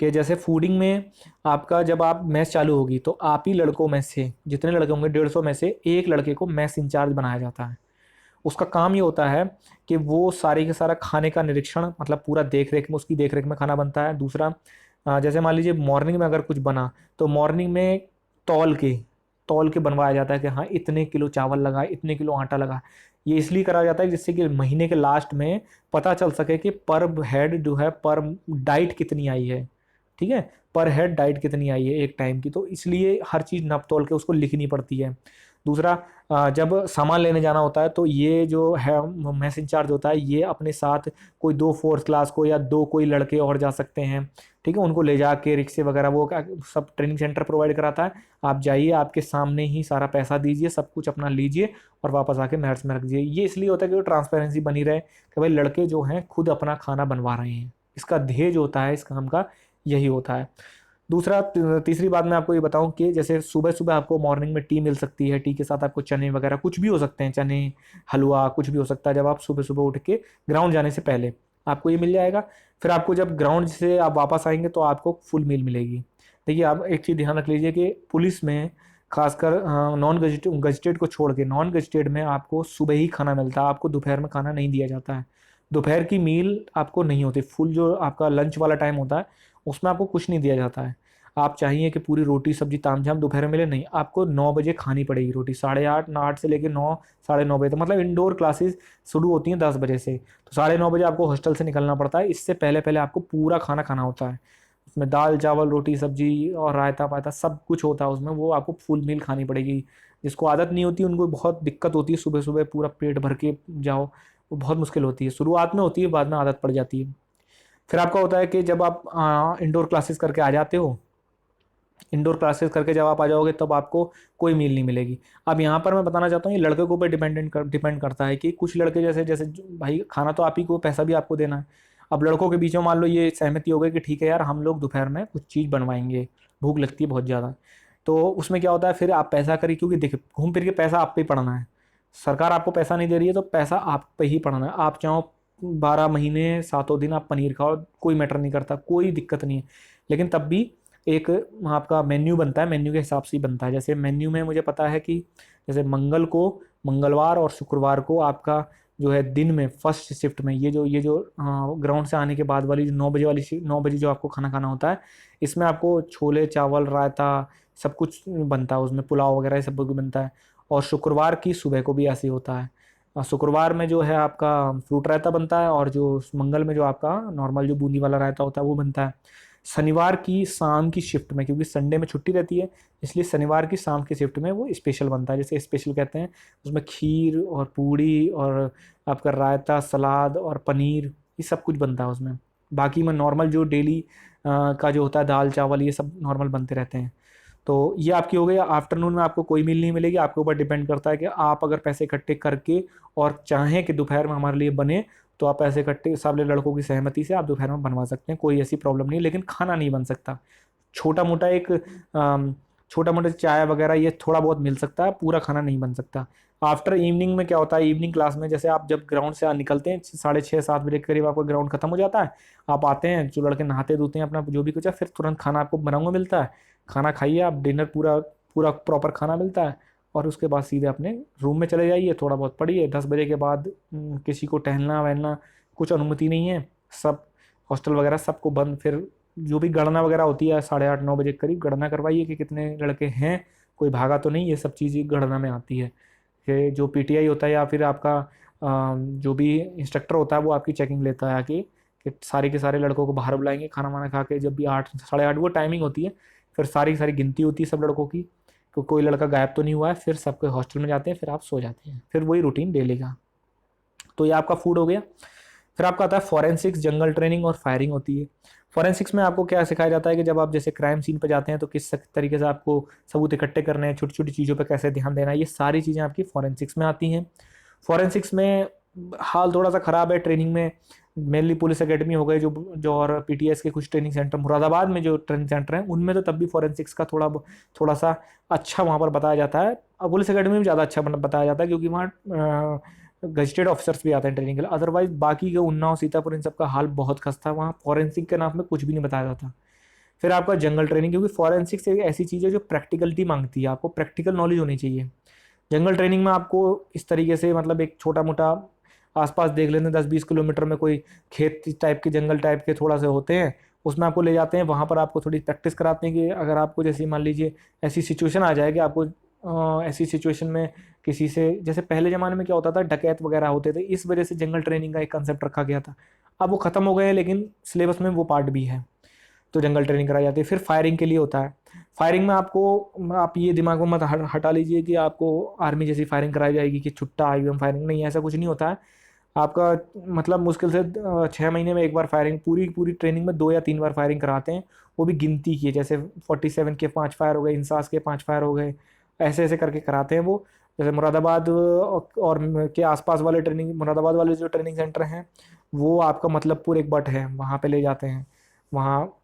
कि जैसे फूडिंग में आपका जब आप मैस चालू होगी तो आप ही लड़कों में से, जितने लड़के होंगे 150 में से एक लड़के को मैस इंचार्ज बनाया जाता है। उसका काम ये होता है कि वो सारे के सारा खाने का निरीक्षण, मतलब पूरा देख रेख में, उसकी देख रेख में खाना बनता है। दूसरा जैसे मान लीजिए मॉर्निंग में अगर कुछ बना तो मॉर्निंग में तौल के तौल के बनवाया जाता है कि हाँ इतने किलो चावल लगा, इतने किलो आटा लगा। ये इसलिए करा जाता है जिससे कि महीने के लास्ट में पता चल सके कि पर हेड जो है पर डाइट कितनी आई है। ठीक है, पर हेड डाइट कितनी आई है एक टाइम की, तो इसलिए हर चीज़ नप तोल के उसको लिखनी पड़ती है। दूसरा जब सामान लेने जाना होता है तो ये जो है मैस इंचार्ज होता है, ये अपने साथ कोई 2 फोर्थ क्लास को या 2 कोई लड़के और जा सकते हैं, ठीक है, उनको ले जाके रिक्शे वगैरह वो सब ट्रेनिंग सेंटर प्रोवाइड कराता है। आप जाइए, आपके सामने ही सारा पैसा दीजिए, सब कुछ अपना लीजिए और वापस आके महर्स में रख दीजिए। ये इसलिए होता है कि ट्रांसपेरेंसी बनी रहे कि भाई लड़के जो हैं खुद अपना खाना बनवा रहे हैं, इसका ध्येय जो होता है इस काम का यही होता है। दूसरा तीसरी बात मैं आपको ये बताऊं कि जैसे सुबह सुबह आपको मॉर्निंग में टी मिल सकती है, टी के साथ आपको चने वगैरह कुछ भी हो सकते हैं, चने, हलवा कुछ भी हो सकता है। जब आप सुबह सुबह उठ के ग्राउंड जाने से पहले आपको ये मिल जाएगा। फिर आपको जब ग्राउंड से आप वापस आएंगे तो आपको फुल मील मिलेगी। देखिए, आप एक चीज़ ध्यान रख लीजिए कि पुलिस में खासकर नॉन गजटेड को छोड़ के नॉन गजटेड में आपको सुबह ही खाना मिलता है, आपको दोपहर में खाना नहीं दिया जाता है। दोपहर की मील आपको नहीं होती, फुल जो आपका लंच वाला टाइम होता है उसमें आपको कुछ नहीं दिया जाता है। आप चाहिए कि पूरी रोटी सब्जी तामझाम दोपहर में मिले, नहीं, आपको 9 बजे खानी पड़ेगी रोटी, 8:30, 8 से लेकर 9, 9:30 बजे तक। मतलब इंडोर क्लासेस शुरू होती हैं 10 बजे से, तो 9:30 बजे आपको हॉस्टल से निकलना पड़ता है। इससे पहले पहले आपको पूरा खाना खाना होता है। उसमें दाल चावल रोटी सब्जी और रायता पायता सब कुछ होता है उसमें, वो आपको फुल मील खानी पड़ेगी। जिसको आदत नहीं होती उनको बहुत दिक्कत होती है, सुबह सुबह पूरा पेट भर के जाओ, वो बहुत मुश्किल होती है, शुरुआत में होती है, बाद में आदत पड़ जाती है। फिर आपका होता है कि जब आप इंडोर क्लासेस करके आ जाते हो, इंडोर क्लासेस करके जब आप आ जाओगे तब आपको कोई मील नहीं मिलेगी। अब यहाँ पर मैं बताना चाहता हूँ, ये लड़के के ऊपर डिपेंड करता है कि कुछ लड़के जैसे जैसे भाई खाना तो आप ही को, पैसा भी आपको देना है। अब लड़कों के बीच में मान लो ये सहमति हो गई कि ठीक है यार, हम लोग दोपहर में कुछ चीज़ बनवाएंगे, भूख लगती है बहुत ज़्यादा। तो उसमें क्या होता है, फिर आप पैसा करिए, क्योंकि देखिए घूम फिर के पैसा आप पे ही पड़ना है। सरकार आपको पैसा नहीं दे रही है तो पैसा आप पे ही पड़ना है। आप चाहो 12 महीने 7 दिन आप पनीर खाओ, कोई मैटर नहीं करता, कोई दिक्कत नहीं है। लेकिन तब भी एक आपका मेन्यू बनता है, मेन्यू के हिसाब से ही बनता है। जैसे मेन्यू में मुझे पता है कि जैसे मंगलवार और शुक्रवार को आपका जो है दिन में फर्स्ट शिफ्ट में ये जो ग्राउंड से आने के बाद वाली जो 9 बजे वाली 9 बजे जो आपको खाना खाना होता है, इसमें आपको छोले चावल रायता सब कुछ बनता है, उसमें पुलाव वगैरह ये सब कुछ बनता है। और शुक्रवार की सुबह को भी ऐसे ही होता है। शुक्रवार में जो है आपका फ्रूट रायता बनता है, और जो मंगल में जो आपका नॉर्मल जो बूंदी वाला रायता होता है वो बनता है। शनिवार की शाम की शिफ्ट में, क्योंकि संडे में छुट्टी रहती है, इसलिए शनिवार की शाम की शिफ्ट में वो स्पेशल बनता है, जैसे स्पेशल कहते हैं। उसमें खीर और पूड़ी और आपका रायता सलाद और पनीर ये सब कुछ बनता है उसमें। बाकी में नॉर्मल जो डेली का जो होता है दाल चावल ये सब नॉर्मल बनते रहते हैं। तो ये आपकी हो गई। आफ्टरनून में आपको कोई मील नहीं मिलेगी, आपके ऊपर डिपेंड करता है कि आप अगर पैसे इकट्ठे करके और चाहें कि दोपहर में हमारे लिए बने, तो आप पैसे इकट्ठे सारे लड़कों की सहमति से आप दोपहर में बनवा सकते हैं, कोई ऐसी प्रॉब्लम नहीं। लेकिन खाना नहीं बन सकता। छोटा मोटा एक छोटा मोटा चाय वगैरह ये थोड़ा बहुत मिल सकता है, पूरा खाना नहीं बन सकता। आफ्टर इवनिंग में क्या होता है, इवनिंग क्लास में जैसे आप जब ग्राउंड से निकलते हैं 6:30-7 बजे के करीब आपका ग्राउंड खत्म हो जाता है, आप आते हैं, जो लड़के नहाते धोते हैं अपना जो भी कुछ है, फिर तुरंत खाना आपको बनाऊंगा मिलता है। खाना खाइए आप, डिनर पूरा पूरा प्रॉपर खाना मिलता है। और उसके बाद सीधे अपने रूम में चले जाइए, थोड़ा बहुत पढ़िए। 10 बजे के बाद किसी को टहलना वहलना कुछ अनुमति नहीं है, सब हॉस्टल वगैरह सबको बंद। फिर जो भी गणना वगैरह होती है 8:30-9 बजे के करीब गणना करवाइए कि कितने लड़के हैं, कोई भागा तो नहीं, ये सब चीज़ें गणना में आती है। कि जो पीटीआई होता है या फिर आपका जो भी इंस्ट्रक्टर होता है वो आपकी चेकिंग लेता है आके, कि सारे के सारे लड़कों को बाहर बुलाएंगे खाना वाना खा के, जब भी 8 8:30 वो टाइमिंग होती है। फिर सारी सारी गिनती होती है सब लड़कों की, कि कोई लड़का गायब तो नहीं हुआ है। फिर सबके हॉस्टल में जाते हैं, फिर आप सो जाते हैं, फिर वही रूटीन डेली का। तो ये आपका फूड हो गया। फिर आपका आता है फॉरेंसिक्स, जंगल ट्रेनिंग और फायरिंग होती है। फॉरेंसिक्स में आपको क्या सिखाया जाता है कि जब आप जैसे क्राइम सीन पर जाते हैं तो किस तरीके से आपको सबूत इकट्ठे करने हैं, छोटी छोटी चीज़ों पर कैसे ध्यान देना है, ये सारी चीज़ें आपकी फॉरेंसिक्स में आती हैं। फॉरेंसिक्स में हाल थोड़ा सा ख़राब है ट्रेनिंग में, मेनली पुलिस एकेडमी हो गए जो जो और पीटीएस के कुछ ट्रेनिंग सेंटर मुरादाबाद में जो ट्रेनिंग सेंटर हैं उनमें, तो तब भी फॉरेंसिक्स का थोड़ा सा अच्छा वहाँ पर बताया जाता है। अब पुलिस एकेडमी में ज़्यादा अच्छा बताया जाता है, क्योंकि वहाँ गजटेड ऑफिसर्स भी आते हैं ट्रेनिंग के लिए। अदरवाइज बाकी के उन्नाव सीतापुर इन सब का हाल बहुत खस्ता है, वहाँ फॉरेंसिक के नाम में कुछ भी नहीं बताया जाता। फिर आपका जंगल ट्रेनिंग, क्योंकि फॉरेंसिक्स एक ऐसी चीज़ है जो प्रैक्टिकलिटी मांगती है, आपको प्रैक्टिकल नॉलेज होनी चाहिए। जंगल ट्रेनिंग में आपको इस तरीके से, मतलब एक छोटा मोटा आसपास देख लेते हैं 10-20 किलोमीटर में कोई खेत टाइप के जंगल टाइप के थोड़ा से होते हैं, उसमें आपको ले जाते हैं, वहाँ पर आपको थोड़ी प्रैक्टिस कराते हैं कि अगर आपको जैसे मान लीजिए ऐसी सिचुएशन आ जाए कि आपको ऐसी सिचुएशन में किसी से, जैसे पहले ज़माने में क्या होता था डकैत वगैरह होते थे, इस वजह से जंगल ट्रेनिंग का एक कंसेप्ट रखा गया था। अब वो ख़त्म हो गए हैं, लेकिन सिलेबस में वो पार्ट भी है। तो जंगल ट्रेनिंग कराई जाती है। फिर फायरिंग के लिए होता है। फायरिंग में आपको, आप ये दिमाग में मत हटा लीजिए कि आपको आर्मी जैसी फायरिंग कराई जाएगी कि छुट्टा आईबीएम फायरिंग, नहीं, ऐसा कुछ नहीं होता है। आपका मतलब मुश्किल से 6 महीने में एक बार फायरिंग, पूरी पूरी ट्रेनिंग में 2 या 3 बार फायरिंग कराते हैं। वो भी गिनती की है, जैसे 47 के 5 फायर हो गए, इंसास के 5 फायर हो गए, ऐसे ऐसे करके कराते हैं वो। जैसे मुरादाबाद और के आसपास वाले ट्रेनिंग, मुरादाबाद वाले जो ट्रेनिंग सेंटर हैं वो आपका मतलबपुर एक बट है, वहाँ पे ले जाते हैं, वहाँ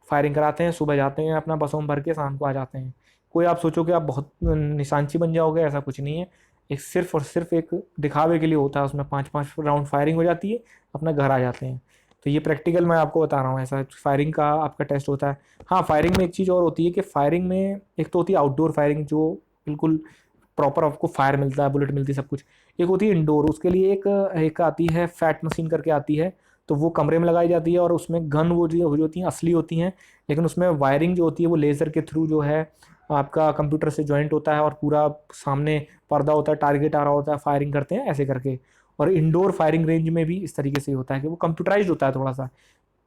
फायरिंग कराते हैं। सुबह जाते हैं अपना बसों में भर के, शाम को आ जाते हैं। कोई आप सोचो कि आप बहुत निशानची बन जाओगे, ऐसा कुछ नहीं है। एक सिर्फ और सिर्फ एक दिखावे के लिए होता है, उसमें 5-5 राउंड फायरिंग हो जाती है, अपना घर आ जाते हैं। तो ये प्रैक्टिकल मैं आपको बता रहा हूँ, ऐसा फायरिंग का आपका टेस्ट होता है। हाँ, फायरिंग में एक चीज़ और होती है कि फायरिंग में एक तो होती है आउटडोर फायरिंग, जो बिल्कुल प्रॉपर आपको फायर मिलता है, बुलेट मिलती है, सब कुछ। एक होती है इंडोर, उसके लिए एक एक आती है फैट मशीन करके आती है, तो वो कमरे में लगाई जाती है और उसमें गन वो जो होती हैं असली होती हैं, लेकिन उसमें वायरिंग जो होती है वो लेज़र के थ्रू जो है आपका कंप्यूटर से जॉइंट होता है और पूरा सामने पर्दा होता है, टारगेट आ रहा होता है, फायरिंग करते हैं ऐसे करके। और इंडोर फायरिंग रेंज में भी इस तरीके से होता है कि वो कंप्यूटराइज होता है थोड़ा सा।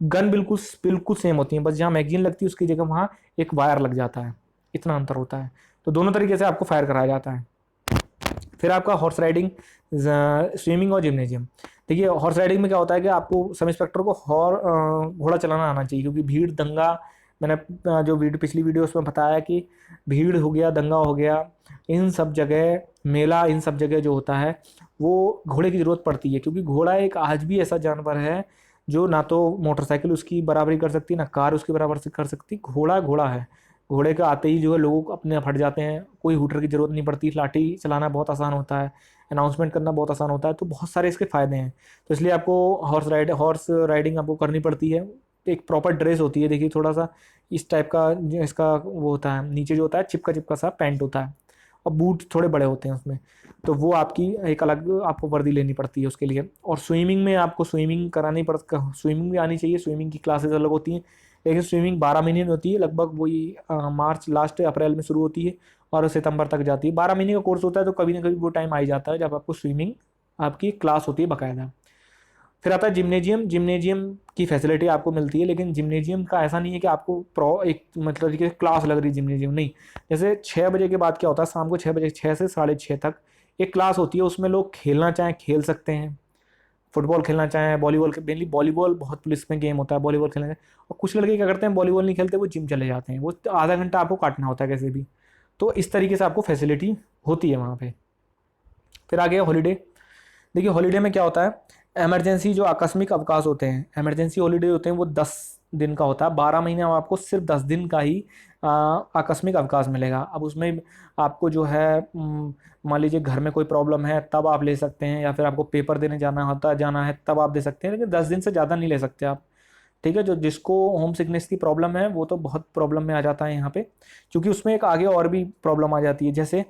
गन बिल्कुल बिल्कुल सेम होती है, बस जहाँ मैगजीन लगती है उसकी जगह वहाँ एक वायर लग जाता है, इतना अंतर होता है। तो दोनों तरीके से आपको फायर कराया जाता है। फिर आपका हॉर्स राइडिंग, स्विमिंग और जिम्नेजियम। देखिए हॉर्स राइडिंग में क्या होता है कि आपको सब इंस्पेक्टर को घोड़ा चलाना आना चाहिए, क्योंकि भीड़ दंगा, मैंने जो वीडियो पिछली वीडियो उसमें बताया कि भीड़ हो गया, दंगा हो गया, इन सब जगह, मेला, इन सब जगह जो होता है वो घोड़े की ज़रूरत पड़ती है, क्योंकि घोड़ा एक आज भी ऐसा जानवर है जो ना तो मोटरसाइकिल उसकी बराबरी कर सकती, ना कार उसकी बराबर से कर सकती। घोड़ा घोड़ा है। घोड़े के आते ही जो है लोग अपने आप हट जाते हैं, कोई हुटर की ज़रूरत नहीं पड़ती, लाठी चलाना बहुत आसान होता है, अनाउंसमेंट करना बहुत आसान होता है, तो बहुत सारे इसके फ़ायदे हैं। तो इसलिए आपको हॉर्स राइडिंग आपको करनी पड़ती है। एक प्रॉपर ड्रेस होती है, देखिए थोड़ा सा इस टाइप का इसका वो होता है, नीचे जो होता है चिपका चिपका सा पैंट होता है, और बूट थोड़े बड़े होते हैं उसमें। तो वो आपकी एक अलग आपको वर्दी लेनी पड़ती है उसके लिए। और स्विमिंग में आपको स्विमिंग करानी स्विमिंग भी आनी चाहिए, स्विमिंग की क्लासेस अलग होती हैं। लेकिन स्विमिंग 12 महीने में होती है, लगभग वही मार्च लास्ट अप्रैल में शुरू होती है और सितंबर तक जाती है। 12 महीने का कोर्स होता है, तो कभी ना कभी वो टाइम आ ही जाता है जब आपको स्विमिंग आपकी क्लास होती है बाकायदा। फिर आता है जिम्नेजियम। जिम्नेजियम की फैसिलिटी आपको मिलती है, लेकिन जिम्नेजियम का ऐसा नहीं है कि आपको एक मतलब तरीके से क्लास लग रही है जिम्नेजियम, नहीं। जैसे 6 बजे के बाद क्या होता है, शाम को 6 बजे, 6 से 6:30 तक एक क्लास होती है, उसमें लोग खेलना चाहें खेल सकते हैं, फुटबॉल खेलना चाहें, वॉलीबॉल, मेनली वॉलीबॉल बहुत पुलिस में गेम होता है, वॉलीबॉल खेलना चाहें। और कुछ लड़के क्या करते हैं, वॉलीबॉल नहीं खेलते, वो जिम चले जाते हैं, वो आधा घंटा आपको काटना होता है कैसे भी। तो इस तरीके से आपको फैसिलिटी होती है वहाँ पे। फिर आ गया हॉलीडे। देखिए हॉलीडे में क्या होता है, इमरजेंसी जो आकस्मिक अवकाश होते हैं, इमरजेंसी हॉलीडे होते हैं, वो 10 दिन का होता है। 12 महीने में आपको सिर्फ 10 दिन का ही आकस्मिक अवकाश मिलेगा। अब उसमें आपको जो है मान लीजिए घर में कोई प्रॉब्लम है तब आप ले सकते हैं, या फिर आपको पेपर देने जाना है तब आप दे सकते हैं, लेकिन 10 दिन से ज़्यादा नहीं ले सकते आप। ठीक है, जो जिसको होम सिकनेस की प्रॉब्लम है वो तो बहुत प्रॉब्लम में आ जाता है यहाँ पे, क्योंकि उसमें एक आगे और भी प्रॉब्लम आ जाती है। जैसे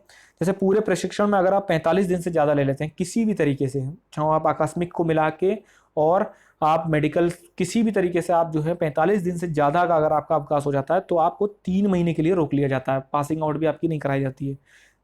जैसे पूरे प्रशिक्षण में अगर आप 45 दिन से ज़्यादा ले लेते हैं किसी भी तरीके से, चाहे आप आकस्मिक को मिला के और आप मेडिकल, किसी भी तरीके से आप जो है 45 दिन से ज़्यादा का अगर आपका अवकाश हो जाता है, तो आपको 3 महीने के लिए रोक लिया जाता है, पासिंग आउट भी आपकी नहीं कराई जाती है।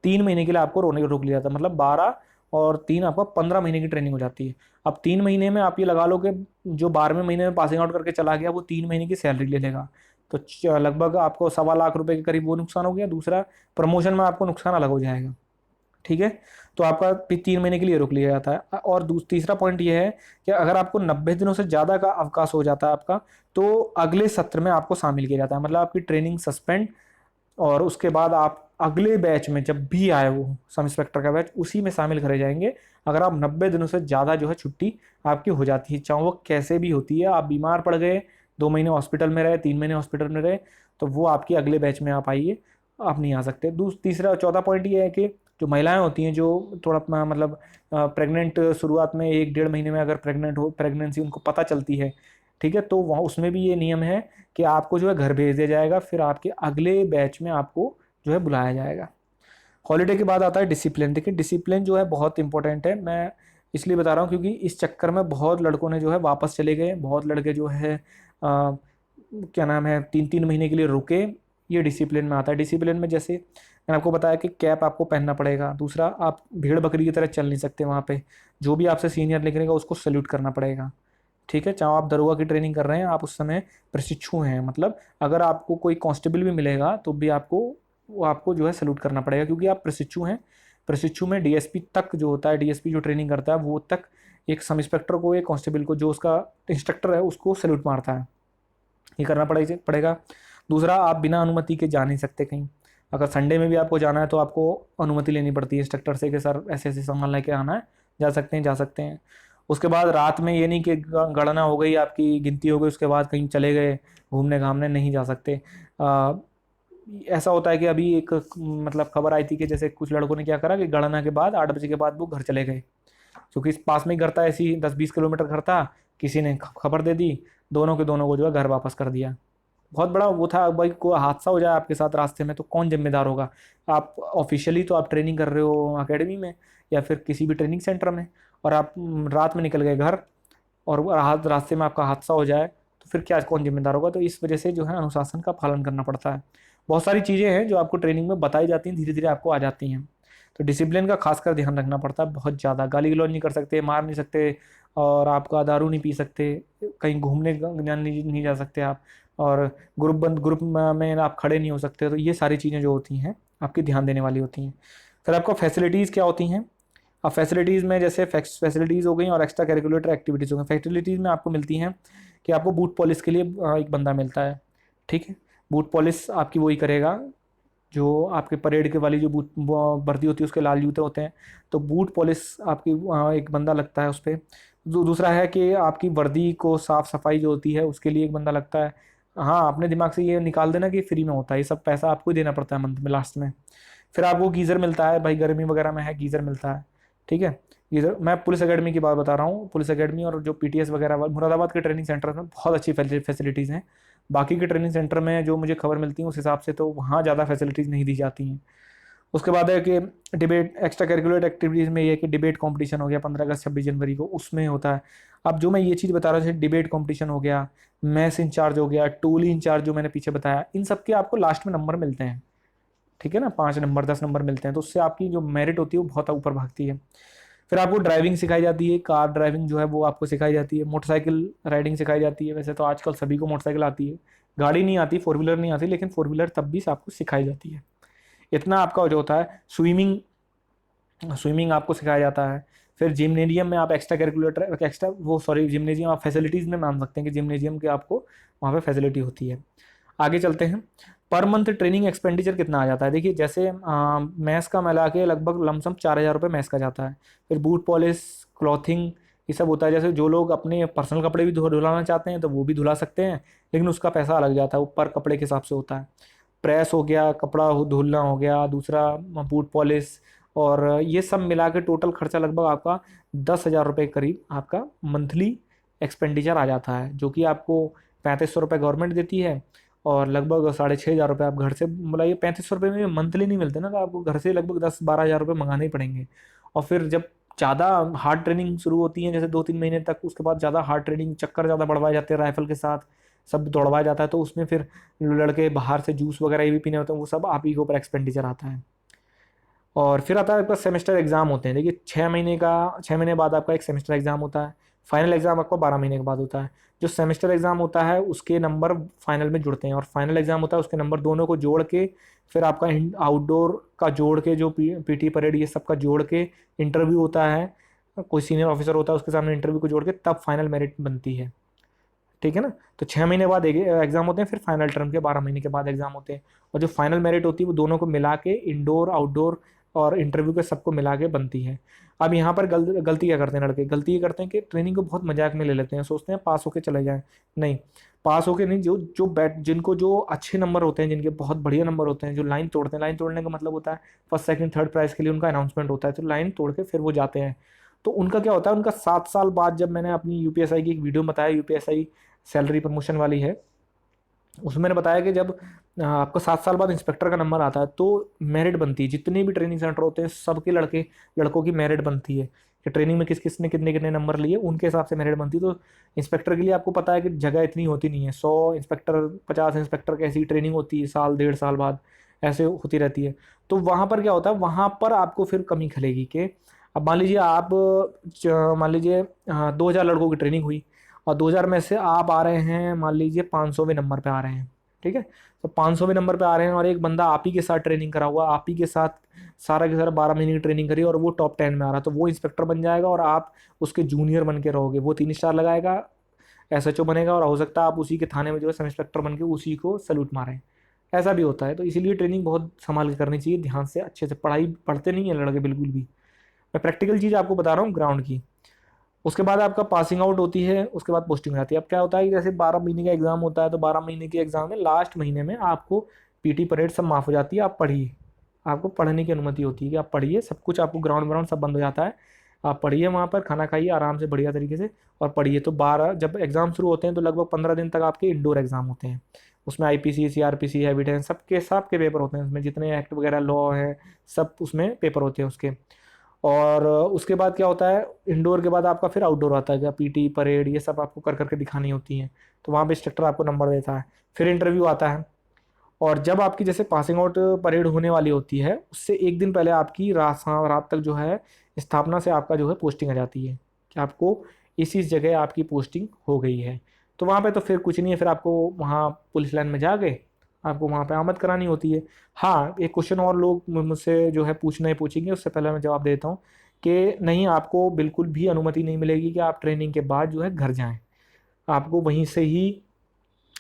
3 महीने के लिए आपको रोक लिया जाता है, मतलब 12 और 3 आपका 15 महीने की ट्रेनिंग हो जाती है। अब 3 महीने में आप ये लगा लो कि जो 12वें महीने में पासिंग आउट करके चला गया वो 3 महीने की सैलरी ले लेगा, तो लगभग आपको 1.25 लाख रुपए के करीब वो नुकसान हो गया। दूसरा, प्रमोशन में आपको नुकसान अलग हो जाएगा। ठीक है, तो आपका 3 महीने के लिए रोक लिया जाता है। और तीसरा पॉइंट ये है कि अगर आपको 90 दिनों से ज़्यादा का अवकाश हो जाता है आपका, तो अगले सत्र में आपको शामिल किया जाता है, मतलब आपकी ट्रेनिंग सस्पेंड, और उसके बाद आप अगले बैच में जब भी आए वो सब इंस्पेक्टर का बैच, उसी में शामिल करे जाएंगे। अगर आप 90 दिनों से ज़्यादा जो है छुट्टी आपकी हो जाती है, चाहे वो कैसे भी होती है, आप बीमार पड़ गए, 2 महीने हॉस्पिटल में रहे, 3 महीने हॉस्पिटल में रहे, तो वो आपकी अगले बैच में आप आइए, आप नहीं आ सकते। तीसरा चौथा पॉइंट ये है कि जो महिलाएं होती हैं जो थोड़ा मतलब प्रेग्नेंट, शुरुआत में 1-1.5 महीने में अगर प्रेगनेंसी उनको पता चलती है, ठीक है, तो वहाँ उसमें भी ये नियम है कि आपको जो है घर भेज दिया जाएगा, फिर आपके अगले बैच में आपको जो है बुलाया जाएगा। हॉलीडे के बाद आता है डिसिप्लिन। देखिए डिसिप्लिन जो है बहुत इंपॉर्टेंट है, मैं इसलिए बता रहा हूँ क्योंकि इस चक्कर में बहुत लड़कों ने जो है वापस चले गए, बहुत लड़के जो है क्या नाम है 3-3 महीने के लिए रुके। ये डिसिप्लिन में आता है। डिसिप्लिन में जैसे मैंने आपको बताया कि कैप आपको पहनना पड़ेगा, दूसरा आप भेड़ बकरी की तरह चल नहीं सकते वहाँ पे, जो भी आपसे सीनियर निकलेगा उसको सैल्यूट करना पड़ेगा। ठीक है, चाहे आप दरोगा की ट्रेनिंग कर रहे हैं, आप उस समय प्रशिक्षु हैं, मतलब अगर आपको कोई कांस्टेबल भी मिलेगा तो भी आपको वो आपको जो है सैल्यूट करना पड़ेगा, क्योंकि आप प्रशिक्षु हैं। प्रशिक्षु में डीएसपी तक जो होता है, डीएसपी जो ट्रेनिंग करता है वो तक एक सब इंस्पेक्टर को, एक कांस्टेबल को, जो उसका इंस्ट्रक्टर है उसको सैल्यूट मारता है। ये करना पड़ेगा। दूसरा, आप बिना अनुमति के जा नहीं सकते कहीं। अगर संडे में भी आपको जाना है तो आपको अनुमति लेनी पड़ती है इंस्ट्रक्टर से कि सर ऐसे ऐसे सामान लेके आना है, जा सकते हैं। उसके बाद रात में ये नहीं कि गणना हो गई आपकी, गिनती हो गई, उसके बाद कहीं चले गए घूमने घामने, नहीं जा सकते। ऐसा होता है कि अभी एक मतलब खबर आई थी कि जैसे कुछ लड़कों ने क्या करा कि गणना के बाद 8 बजे के बाद वो घर चले गए, क्योंकि इस पास में ही घर था, ऐसी 10-20 किलोमीटर घर था। किसी ने खबर दे दी, दोनों के दोनों को जो है घर वापस कर दिया। बहुत बड़ा वो था, भाई कोई हादसा हो जाए आपके साथ रास्ते में तो कौन जिम्मेदार होगा? आप ऑफिशियली तो आप ट्रेनिंग कर रहे हो अकेडमी में या फिर किसी भी ट्रेनिंग सेंटर में, और आप रात में निकल गए घर, और रास्ते में आपका हादसा हो जाए तो फिर क्या, कौन जिम्मेदार होगा? तो इस वजह से जो है अनुशासन का पालन करना पड़ता है। बहुत सारी चीज़ें हैं जो आपको ट्रेनिंग में बताई जाती हैं, धीरे धीरे आपको आ जाती हैं। तो डिसिप्लिन का खासकर ध्यान रखना पड़ता है, बहुत ज़्यादा। गाली गलौज नहीं कर सकते, मार नहीं सकते, और आपका दारू नहीं पी सकते, कहीं घूमने नहीं जा सकते आप, और ग्रुप में आप खड़े नहीं हो सकते। तो ये सारी चीज़ें जो होती हैं आपकी ध्यान देने वाली होती हैं। फिर आपको फैसिलिटीज़ क्या होती हैं? अब फैसिलिटीज़ में जैसे फैसिलिटीज़ हो गई और एक्स्ट्रा करिकुलर एक्टिविटीज़ हो गई। फैसिलिटीज़ में आपको मिलती हैं कि आपको बूट पॉलिश के लिए एक बंदा मिलता है, ठीक है। बूट पॉलिश आपकी वही करेगा जो आपके परेड के वाली जो बूट वर्दी होती है, उसके लाल जूते होते हैं, तो बूट पॉलिश आपकी एक बंदा लगता है उस पर। दूसरा है कि आपकी वर्दी को साफ़ सफाई जो होती है उसके लिए एक बंदा लगता है। हाँ, अपने दिमाग से ये निकाल देना कि फ्री में होता है, ये सब पैसा आपको ही देना पड़ता है मंथ में लास्ट में। फिर आपको गीज़र मिलता है, भाई गर्मी वगैरह में है, गीज़र मिलता है, ठीक है। गीज़र, मैं पुलिस एकेडमी की बात बता रहा हूँ। पुलिस एकेडमी और जो पीटीएस वगैरह मुरादाबाद के ट्रेनिंग सेंटर में बहुत अच्छी फैसिलिटीज़ हैं। बाकी के ट्रेनिंग सेंटर में जो मुझे खबर मिलती है उस हिसाब से तो वहाँ ज़्यादा फैसिलिटीज़ नहीं दी जाती हैं। उसके बाद है कि डिबेट, एक्स्ट्रा करिकुलर एक्टिविटीज़ में ये है कि डिबेट कंपटीशन हो गया 15 अगस्त 26 जनवरी को, उसमें होता है। अब जो मैं ये चीज़ बता रहा था, डिबेट कंपटीशन हो गया, मैथ्स इंचार्ज हो गया, टूल इंचार्ज जो मैंने पीछे बताया, इन सब के आपको लास्ट में नंबर मिलते हैं, ठीक है ना, 5 नंबर 10 नंबर मिलते हैं, तो उससे आपकी जो मेरिट होती है वो बहुत ऊपर भागती है। फिर आपको ड्राइविंग सिखाई जाती है, कार ड्राइविंग जो है वो आपको सिखाई जाती है, मोटरसाइकिल राइडिंग सिखाई जाती है। वैसे तो आजकल सभी को मोटरसाइकिल आती है, गाड़ी नहीं आती, फोर व्हीलर नहीं आती, लेकिन फोर व्हीलर तब भी आपको सिखाई जाती है। इतना आपका जो होता है। स्विमिंग, स्विमिंग आपको सिखाया जाता है। फिर जिम्नेजियम में आप एक्स्ट्रा करिकुलर एक्स्ट्रा वो सॉरी जिम्नेजियम आप फैसिलिटीज़ में मान सकते हैं कि जिम्नेजियम के आपको वहाँ पे फैसिलिटी होती है। आगे चलते हैं। पर मंथ ट्रेनिंग एक्सपेंडिचर कितना आ जाता है? देखिए, जैसे मैथ्स का मिला के लगभग लमसम 4,000 रुपये मैथ्स का जाता है। फिर बूट पॉलिश, क्लॉथिंग, ये सब होता है। जैसे जो लोग अपने पर्सनल कपड़े भी धुलाना चाहते हैं तो वो भी धुला सकते हैं, लेकिन उसका पैसा अलग जाता है, वो पर कपड़े के हिसाब से होता है। प्रेस हो गया, कपड़ा धुलना हो गया, दूसरा बूट पॉलिश, और ये सब मिला के टोटल खर्चा लगभग आपका 10,000 रुपये के करीब आपका मंथली एक्सपेंडिचर आ जाता है, जो कि आपको 3500 रुपये गवर्नमेंट देती है, और लगभग 6,500 रुपये आप घर से बुलाइए। 3500 रुपये में मंथली नहीं मिलते ना, तो आपको घर से लगभग 10-12 हज़ार रुपये मंगाने ही पड़ेंगे। और फिर जब ज़्यादा हार्ड ट्रेनिंग शुरू होती है, जैसे 2-3 महीने तक, उसके बाद ज़्यादा हार्ड ट्रेनिंग, चक्कर ज़्यादा बढ़वाए जाते हैं, राइफल के साथ सब दौड़वाया जाता है, तो उसमें फिर लड़के बाहर से जूस वगैरह ये भी पीने होते हैं, वो सब आप ही के ऊपर एक्सपेंडिचर आता है। और फिर आता है आपका सेमेस्टर एग्जाम होते हैं। देखिए, 6 महीने बाद आपका एक सेमेस्टर एग्जाम होता है। फाइनल एग्जाम आपका 12 महीने के बाद होता है। जो सेमेस्टर एग्जाम होता है उसके नंबर फाइनल में जुड़ते हैं, और फाइनल एग्जाम होता है उसके नंबर दोनों को जोड़ के, फिर आपका आउटडोर का जोड़ के, जो पीटी परेड ये सब का जोड़ के इंटरव्यू होता है, कोई सीनियर ऑफिसर होता है उसके सामने इंटरव्यू को जोड़ के तब फाइनल मेरिट बनती है, ठीक है ना। तो 6 महीने बाद एग्जाम होते हैं, फिर फाइनल टर्म के 12 महीने के बाद एग्जाम होते हैं, और जो फाइनल मेरिट होती है वो दोनों को मिला के, इंडोर आउटडोर और इंटरव्यू के सबको मिला के बनती है। अब यहाँ पर गलती क्या करते हैं लड़के? गलती ये करते हैं कि ट्रेनिंग को बहुत मजाक में ले लेते हैं, सोचते हैं पास होके चले जाएं। नहीं, पास होके नहीं, जो जो बैट जिनको जो अच्छे नंबर होते हैं, जिनके बहुत बढ़िया नंबर होते हैं, जो लाइन तोड़ते हैं, लाइन तोड़ने का मतलब होता है फर्स्ट सेकंड थर्ड प्राइज के लिए उनका अनाउंसमेंट होता है, तो लाइन तोड़ के फिर वो जाते हैं। तो उनका क्या होता है, उनका 7 साल बाद, जब मैंने अपनी यूपीएसआई की एक वीडियो बताया, यूपीएसआई सैलरी प्रमोशन वाली है, उसमें मैंने बताया कि जब आपको 7 साल बाद इंस्पेक्टर का नंबर आता है तो मेरिट बनती है। जितने भी ट्रेनिंग सेंटर होते हैं सबके लड़कों की मेरिट बनती है कि ट्रेनिंग में किस किस ने कितने कितने नंबर लिए, उनके हिसाब से मेरिट बनती है। तो इंस्पेक्टर के लिए आपको पता है कि जगह इतनी होती नहीं है, 100 इंस्पेक्टर 50 इंस्पेक्टर की ऐसी ट्रेनिंग होती है, साल 1.5 साल बाद ऐसे होती रहती है। तो वहाँ पर क्या होता है, वहाँ पर आपको फिर कमी खलेगी कि अब मान लीजिए 2,000 लड़कों की ट्रेनिंग हुई, और 2000 में से आप आ रहे हैं मान लीजिए 500वें नंबर पे आ रहे हैं, ठीक है। तो 500वें नंबर पे आ रहे हैं और एक बंदा आप ही के साथ ट्रेनिंग करा हुआ, आप ही के साथ सारा के सारा 12 महीने की ट्रेनिंग करी और वो टॉप 10 में आ रहा, तो वो इंस्पेक्टर बन जाएगा और आप उसके जूनियर बन के रहोगे। वो 3 स्टार लगाएगा, एसएचओ बनेगा, और हो सकता है आप उसी के थाने में जो है सब इंस्पेक्टर बन के उसी को सैल्यूट मारें। ऐसा भी होता है। तो इसीलिए ट्रेनिंग बहुत संभाल के करनी चाहिए, ध्यान से अच्छे से। पढ़ाई पढ़ते नहीं है लड़के बिल्कुल भी। मैं प्रैक्टिकल चीज़ आपको बता रहा हूँ ग्राउंड की। उसके बाद आपका पासिंग आउट होती है, उसके बाद पोस्टिंग हो जाती है। अब क्या होता है कि जैसे 12 महीने का एग्जाम होता है, तो 12 महीने के एग्जाम में लास्ट महीने में आपको पीटी परेड सब माफ हो जाती है, आप पढ़िए। आपको पढ़ने की अनुमति होती है कि आप पढ़िए, सब कुछ आपको ग्राउंड व्राउंड सब बंद हो जाता है। आप पढ़िए वहाँ पर, खाना खाइए आराम से बढ़िया तरीके से और पढ़िए। तो 12 जब एग्जाम शुरू होते हैं तो लगभग 15 दिन तक आपके इंडोर एग्जाम होते हैं। उसमें आईपीसी, सीआरपीसी, एविडेंस सबके सबके पेपर होते हैं उसमें, जितने एक्ट वगैरह लॉ हैं सब उसमें पेपर होते हैं उसके। और उसके बाद क्या होता है, इंडोर के बाद आपका फिर आउटडोर आता है, पीटी परेड ये सब आपको कर करके दिखानी होती है। तो वहाँ पे इंस्ट्रक्टर आपको नंबर देता है, फिर इंटरव्यू आता है। और जब आपकी जैसे पासिंग आउट परेड होने वाली होती है, उससे एक दिन पहले आपकी रात तक जो है स्थापना से आपका जो है पोस्टिंग आ जाती है कि आपको इस जगह आपकी पोस्टिंग हो गई है। तो वहाँ पे तो फिर कुछ नहीं है, फिर आपको वहाँ पुलिस लाइन में जाके आपको वहाँ पे आमद करानी होती है। हाँ, एक क्वेश्चन और लोग मुझसे जो है पूछेंगे, उससे पहले मैं जवाब देता हूँ कि नहीं, आपको बिल्कुल भी अनुमति नहीं मिलेगी कि आप ट्रेनिंग के बाद जो है घर जाएं। आपको वहीं से ही,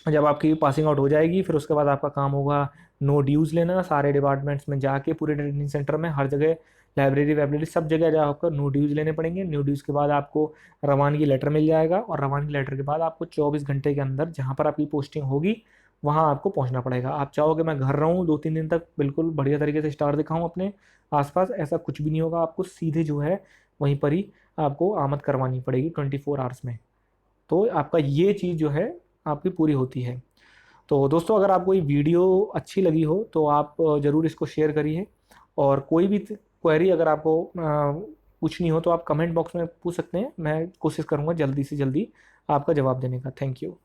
जब आपकी पासिंग आउट हो जाएगी, फिर उसके बाद आपका काम होगा नो ड्यूज़ लेना, सारे डिपार्टमेंट्स में जाके पूरे ट्रेनिंग सेंटर में हर जगह, लाइब्रेरी वाइब्रेरी सब जगह जाकर नो ड्यूज़ लेने पड़ेंगे। नो ड्यूज़ के बाद आपको रवानगी लेटर मिल जाएगा, और रवानगी लेटर के बाद आपको 24 घंटे के अंदर जहाँ पर आपकी पोस्टिंग होगी वहाँ आपको पहुँचना पड़ेगा। आप चाहोगे मैं घर रहूँ 2-3 दिन तक बिल्कुल बढ़िया तरीके से स्टार दिखाऊँ अपने आसपास, ऐसा कुछ भी नहीं होगा। आपको सीधे जो है वहीं पर ही आपको आमद करवानी पड़ेगी 24 आवर्स में। तो आपका ये चीज़ जो है आपकी पूरी होती है। तो दोस्तों, अगर आपको ये वीडियो अच्छी लगी हो तो आप ज़रूर इसको शेयर करिए। और कोई भी क्वेरी अगर आपको पूछनी हो तो आप कमेंट बॉक्स में पूछ सकते हैं। मैं कोशिश करूँगा जल्दी से जल्दी आपका जवाब देने का। Thank you.